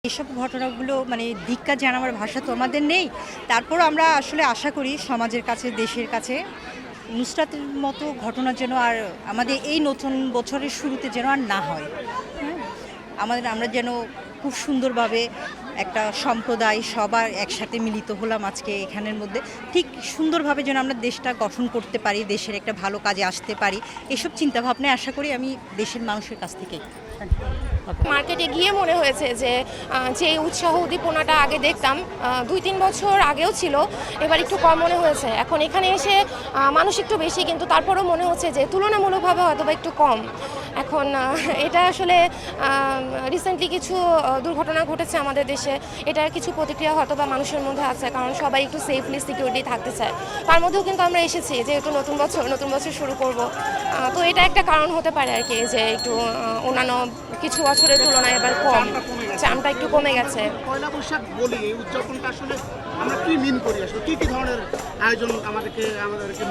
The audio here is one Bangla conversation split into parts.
এসব ঘটনাগুলো মানে ধিক্কার জানাবার ভাষা তো আমাদের নেই। তারপর আমরা আসলে আশা করি সমাজের কাছে, দেশের কাছে নুসরাতের মতো ঘটনা যেন আর আমাদের এই নতুন বছরের শুরুতে যেন আর না হয়। হ্যাঁ, আমরা যেন খুব সুন্দরভাবে একটা সম্প্রদায় সবার একসাথে মিলিত হলাম আজকে এখানের মধ্যে, ঠিক সুন্দরভাবে যেন আমরা দেশটা গঠন করতে পারি, দেশের একটা ভালো কাজে আসতে পারি, এসব চিন্তাভাবনায় আশা করি আমি দেশের মানুষের কাছ থেকে। মার্কেটে গিয়ে মনে হয়েছে যে যে উৎসাহ উদ্দীপনাটা আগে দেখতাম 2-3 বছর আগেও ছিল, এবার একটু কম মনে হয়েছে। এখন এখানে এসে মানুষ একটু বেশি, কিন্তু তারপরেও মনে হচ্ছে যে তুলনামূলকভাবে হয়তো বা একটু কম। এখন এটা আসলে রিসেন্টলি কিছু দুর্ঘটনা ঘটেছে আমাদের দেশে, এটার কিছু প্রতিক্রিয়া হয়তো বা মানুষের মধ্যে আছে, কারণ সবাই একটু সেফলি সিকিউরিটি থাকতে চায়। তার মধ্যেও কিন্তু আমরা এসেছি যেহেতু নতুন বছর শুরু করব, তো এটা একটা কারণ হতে পারে আর কি, যে একটু অন্যান্য কিছু বছরের তুলনায় এবার কম, চামটা একটু কমে গেছে। পয়লা বৈশাখ বলি, এই উদযাপনটা আসলে আমরা কি মিন করি, আসলে কি ধরনের আয়োজন আমাদেরকে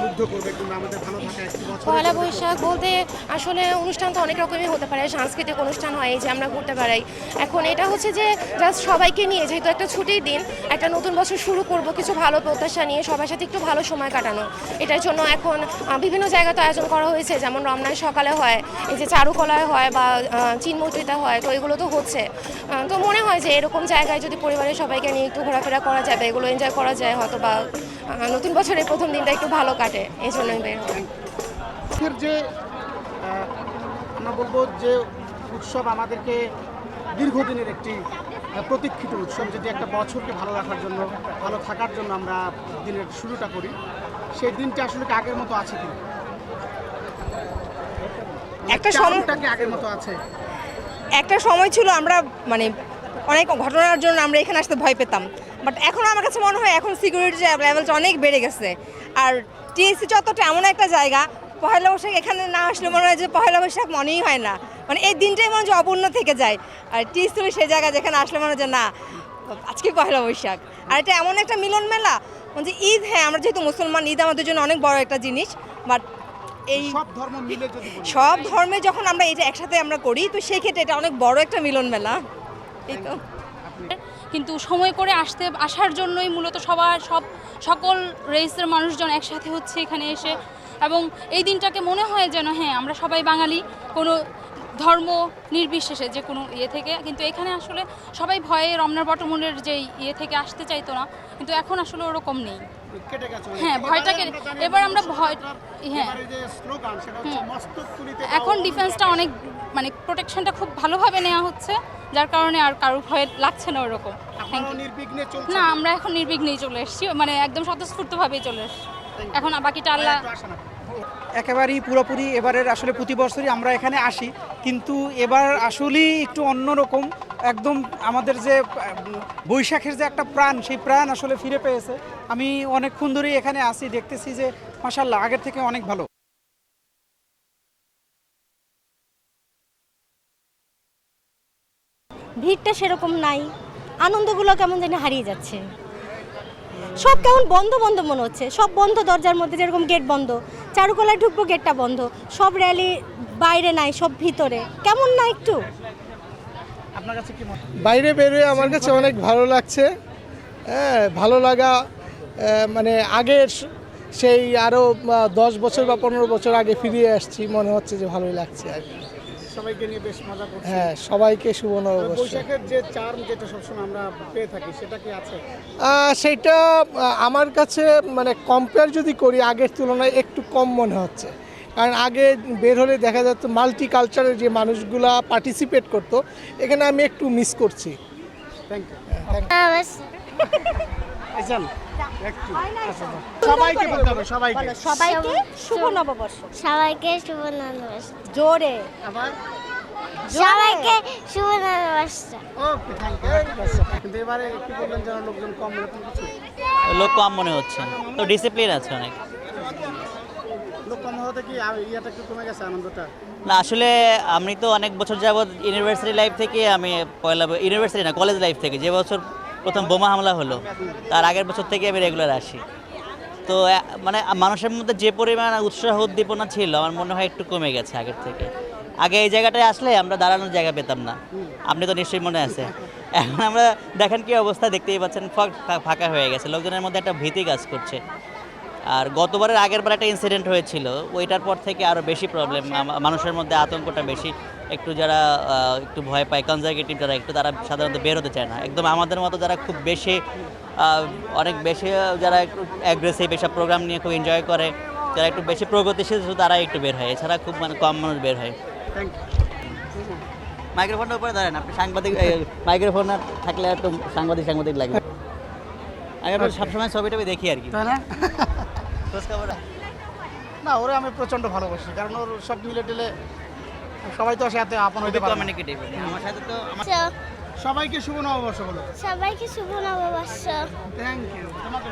মুগ্ধ করবে কিংবা আমাদের ভালো থাকা একটি বছর? পয়লা বৈশাখ বলতে আসলে অনুষ্ঠান তো অনেক রকমই হতে পারে, সাংস্কৃতিক অনুষ্ঠান হয় এই যে আমরা ঘুরতে বেড়াই। এখন এটা হচ্ছে যে জাস্ট সবাইকে নিয়ে, যেহেতু একটা ছুটির দিন, একটা নতুন বছর শুরু করব, কিছু ভালো প্রত্যাশা নিয়ে সবার সাথে একটু ভালো সময় কাটানো। এটার জন্য এখন বিভিন্ন জায়গাতে আয়োজন করা হয়েছে, যেমন রমনার সকালে হয়, এই যে চারুকলায় হয় বা চিনমৈত্রীতে হয়, তো এগুলো তো হচ্ছে। তো মনে হয় যে এরকম জায়গায় যদি পরিবারের সবাইকে নিয়ে একটু ঘোরাফেরা করা যাবে, এগুলো এনজয় করা যায়, হয়তো বা নতুন বছরের প্রথম দিনটা একটু ভালো কাটে, এই জন্যই বের হয়। যে আমরা বলবো যে উৎসব আমাদেরকে দীর্ঘদিনের একটি প্রতীক্ষিত উৎসব, যেটি একটা বছরকে ভালো রাখার জন্য, ভালো থাকার জন্য আমরা দিনের শুরুটা করি, সেই দিনটা আসলে কি আগের মতো আছে কি? একটা সময়টাকে আগের মতো আছে? একটা সময় ছিল আমরা মানে অনেক ঘটনার জন্য আমরা এখানে আসতে ভয় পেতাম, বাট এখন আমার কাছে মনে হয় এখন সিকিউরিটি লেভেলটা অনেক বেড়ে গেছে। আর টিএসসি চত্বরটা এমন একটা জায়গা, পয়লা বৈশাখ এখানে না আসলে মনে হয় যে পয়লা বৈশাখ মনেই হয় না, মানে এই দিনটাই মনে হয় যে অপূর্ণ থেকে যায়। আর টিএসসি সেই জায়গা যেখানে আসলে মনে হয় যে না, আজকে পয়লা বৈশাখ। আর এটা এমন একটা মিলন মেলা যে ঈদ, হ্যাঁ আমরা যেহেতু মুসলমান, ঈদ আমাদের জন্য অনেক বড় একটা জিনিস, বাট এই সব ধর্মে যখন আমরা এটা একসাথে আমরা করি, তো সেই ক্ষেত্রে এটা অনেক বড় একটা মিলন মেলা। এই তো কিন্তু সময় করে আসার জন্যই মূলত সকল রেসের মানুষজন একসাথে হচ্ছে এখানে এসে, এবং এই দিনটাকে মনে হয় যেন হ্যাঁ আমরা সবাই বাঙালি, কোনো ধর্ম নির্বিশেষে যে কোনো থেকে। কিন্তু এখানে আসলে সবাই ভয়ে রমনার বটমূলের যে থেকে আসতে চাইতো না, কিন্তু এখন আসলে ওরকম নেই। হ্যাঁ, ভয়টাকে এবার আমরা হ্যাঁ এখন ডিফেন্সটা অনেক মানে প্রোটেকশনটা খুব ভালোভাবে নেওয়া হচ্ছে, যার কারণে আর কারোর ভয় লাগছে না ওরকম। না, আমরা এখন নির্বিঘ্নেই চলে এসেছি, মানে একদম স্বতঃস্ফূর্তভাবেই চলে এসেছি। এখন বাকিটা আল্লাহ। একেবারেই পুরোপুরি এবারের আসলে প্রতি বছরই আমরা এখানে আসি, কিন্তু এবার আসলেই একটু অন্যরকম। একদম আমাদের যে বৈশাখের যে একটা প্রাণ, সেই প্রাণ আসলে ফিরে পেয়েছে। আমি অনেকক্ষণ ধরেই এখানে আসি, দেখতেছি যে মাশাআল্লাহ আগের থেকে অনেক ভালো। ভিড়টা সেরকম নাই, আনন্দগুলো কেমন জানি হারিয়ে যাচ্ছে, সব কেমন বন্ধ বন্ধ মনে হচ্ছে, সব বন্ধ। দরজার মধ্যে যেরকম গেট বন্ধ, চারুকলায় ঢুকবো গেটটা বন্ধ, সব র্যালি বাইরে নাই, সব ভিতরে, কেমন না একটু। বাইরে বেরোয় আমার কাছে অনেক ভালো লাগছে। হ্যাঁ, ভালো লাগা মানে আগের সেই আরও 10 বছর বা 15 বছর আগে ফিরিয়ে আসছি, মনে হচ্ছে যে ভালোই লাগছে আর কি। সবাইকে নিয়ে বেশ মজা করছি। হ্যাঁ, সবাইকে শুভ নববর্ষ। বৈশাখের যে চার্ম যেটা সবসময় আমরা পেয়ে থাকি, সেটা কি আছে? সেইটা আমার কাছে মানে কম্পেয়ার যদি করি আগের তুলনায় একটু কম মনে হচ্ছে, কারণ আগে বের হলে দেখা যেত মাল্টি কালচারের যে মানুষগুলা পার্টিসিপেট করতো, এখানে আমি একটু মিস করছি। Thank you. সবাইকে বলতে হবে, সবাইকে শুভ নববর্ষ। সবাইকে শুভ নববর্ষ। জোরে আবার সবাইকে শুভ নববর্ষ। ওকে, থ্যাংক ইউ। কিন্তু এবারে কি বললেন যেন লোকজন কম, এরকম কিছু? লোক কম মনে হচ্ছে, তো ডিসিপ্লিন আছে অনেক। লোক কম হতে কি ইয়াটা একটু কমে গেছে আনন্দটা? না, আসলে আমি তো অনেক বছর যাবৎ ইউনিভার্সিটি লাইফ থেকে, আমি ইউনিভার্সিটি না কলেজ লাইফ থেকে, যে বছর প্রথম বোমা হামলা হলো তার আগের বছর থেকে আমি রেগুলার আসি। তো মানে মানুষের মধ্যে যে পরিমাণ উৎসাহ উদ্দীপনা ছিল আমার মনে হয় একটু কমে গেছে আগের থেকে। আগে এই জায়গাটায় আসলে আমরা দাঁড়ানোর জায়গা পেতাম না, আপনি তো নিশ্চয়ই মনে আছে। এখন আমরা দেখেন কি অবস্থা, দেখতেই পাচ্ছেন ফাঁকা হয়ে গেছে, লোকজনের মধ্যে একটা ভীতি কাজ করছে। আর গতবারের আগের বার একটা ইনসিডেন্ট হয়েছিল, ওইটার পর থেকে আরও বেশি প্রবলেম, মানুষের মধ্যে আতঙ্কটা বেশি। একটু যারা একটু ভয় পায়, কনজারভেটিভ যারা একটু, তারা সাধারণত বের হতে চায় না। একদম আমাদের মতো যারা খুব বেশি অনেক বেশি যারা একটু অ্যাগ্রেসিভ এসব প্রোগ্রাম নিয়ে খুব এনজয় করে, যারা একটু বেশি প্রগতিশীল, তারা একটু বের হয়, এছাড়া খুব কম মানুষ বের হয়। থ্যাংক মাইক্রোফোনটা উপরে ধরেন, আপনি সাংবাদিক, মাইক্রোফোন না থাকলে একটু সাংবাদিক লাগবে। আমি আপনার সবসময় ছবি টবি দেখি আর কি, তাই না? খোঁজখবর। না, ওরে আমি প্রচণ্ড ভালোবাসি, কারণ ওর সব মিলে টেলে সবাই তো সাথে আপন হইতে পারে না। কমিউনিকেটিভ আমার সাথে তো সবাইকে শুভ নববর্ষ বলো। সবাইকে শুভ নববর্ষ। থ্যাংক ইউ, তোমাকে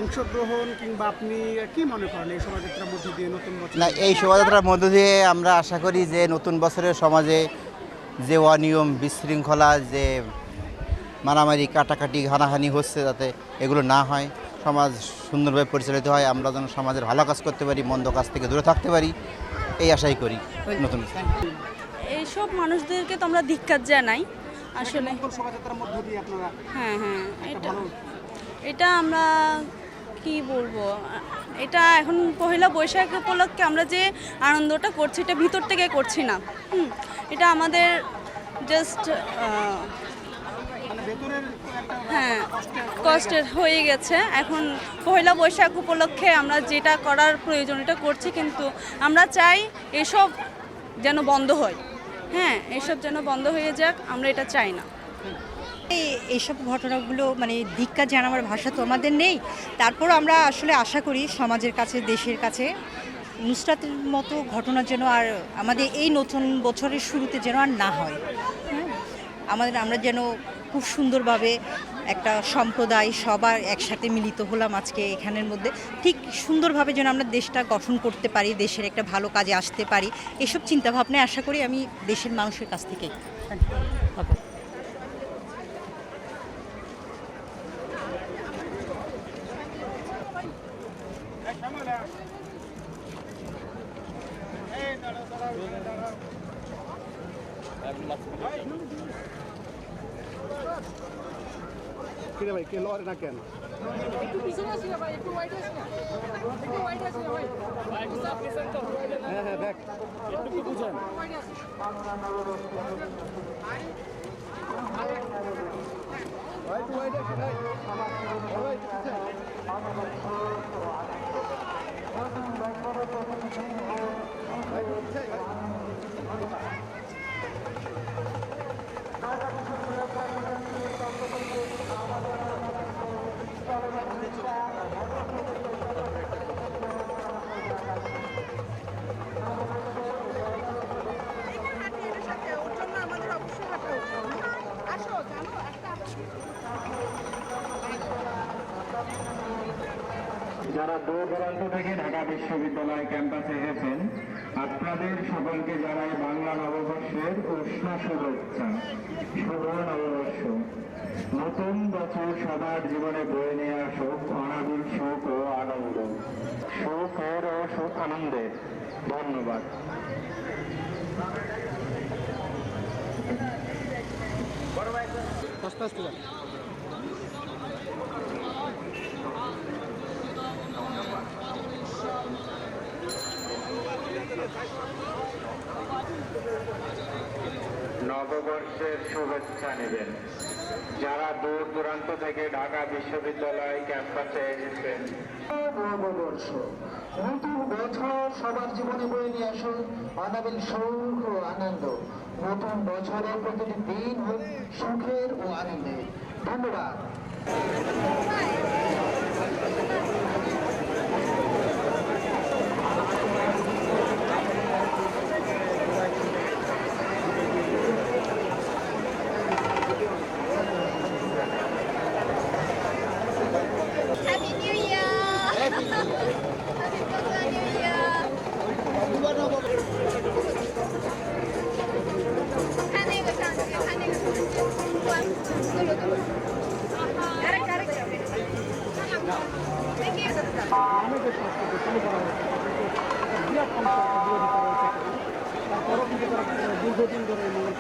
অংশগ্রহণ কিংবা আপনি কি মনে করেন এই শোভাযাত্রার মধ্যে দিয়ে নতুন বছর? না, এই শোভাযাত্রার মধ্য দিয়ে আমরা আশা করি যে নতুন বছরের সমাজে যে অনিয়ম, বিশৃঙ্খলা, যে মারামারি, কাটাকাটি, হানাহানি হচ্ছে, যাতে এগুলো না হয়, সমাজ সুন্দরভাবে পরিচালিত হয়, আমরা যেন সমাজের ভালো কাজ করতে পারি, মন্দ কাজ থেকে দূরে থাকতে পারি, এই আশাই করি। নতুন এইসব মানুষদেরকে তো আমরা ধিক্কার জানাই আসলে। মঙ্গল শোভাযাত্রার মধ্য দিয়ে আপনারা হ্যাঁ, একটা ভালো এটা আমরা কি বলবো, এটা এখন পহেলা বৈশাখ উপলক্ষে আমরা যে আনন্দটা করছি, এটা ভিতর থেকে করছি না। এটা আমাদের জাস্ট মানে ভেতরের একটা হ্যাঁ কষ্টের হয়ে গেছে। এখন পহেলা বৈশাখ উপলক্ষে আমরা যেটা করার প্রয়োজন এটা করছি, কিন্তু আমরা চাই এসব যেন বন্ধ হয়। হ্যাঁ, এসব যেন বন্ধ হয়ে যাক, আমরা এটা চাই না। এইসব ঘটনাগুলো মানে ধিক্কার জানাবার ভাষা তো আমাদের নেই, তারপরও আমরা আসলে আশা করি সমাজের কাছে, দেশের কাছে নুসরাতের মতো ঘটনা যেন আর আমাদের এই নতুন বছরের শুরুতে যেন আর না হয়। আমরা যেন খুব সুন্দরভাবে একটা সম্প্রদায় সবার একসাথে মিলিত হলাম আজকে এখানের মধ্যে, ঠিক সুন্দরভাবে যেন আমরা দেশটা গঠন করতে পারি, দেশের একটা ভালো কাজে আসতে পারি, এসব চিন্তাভাবনায় আশা করি আমি দেশের মানুষের কাছ থেকে। কিরে ভাই, কে লরে না কেন? হ্যাঁ হ্যাঁ, দেখ একটু বুঝেন। যারা দূর দূরান্ত থেকে ঢাকা বিশ্ববিদ্যালয় ক্যাম্পাসে এসেছেন, আপনাদের সকলকে জানাই বাংলা নববর্ষের উষ্ণ শুভেচ্ছা। শুভ নববর্ষ। নতুন বছর সবার জীবনে বয়ে নিয়ে আসুক অনাবিল সুখ ও আনন্দ, সুখের ও সুখ আনন্দের। ধন্যবাদ। আস্তে আস্তে যান। নববর্ষের শুভেচ্ছা নেবেন যারা দূর দূরান্ত থেকে ঢাকা বিশ্ববিদ্যালয় ক্যাম্পাসে এসেছেন। নববর্ষ, নতুন বছর সবার জীবনে বয়ে নিয়ে আসুন অনাবিল সুখ ও আনন্দ। নতুন বছরের প্রতিটি দিন হোক সুখের ও আনন্দের। ধন্যবাদ। Happy New Year! Happy New Year! নামে যে সংস্কৃতি চালু করা হয়েছে তাতে একটা বিরাট অংশ একটা বিরোধিতা রয়েছে, তারপরও কিন্তু তারা দীর্ঘদিন ধরে এই মঙ্গল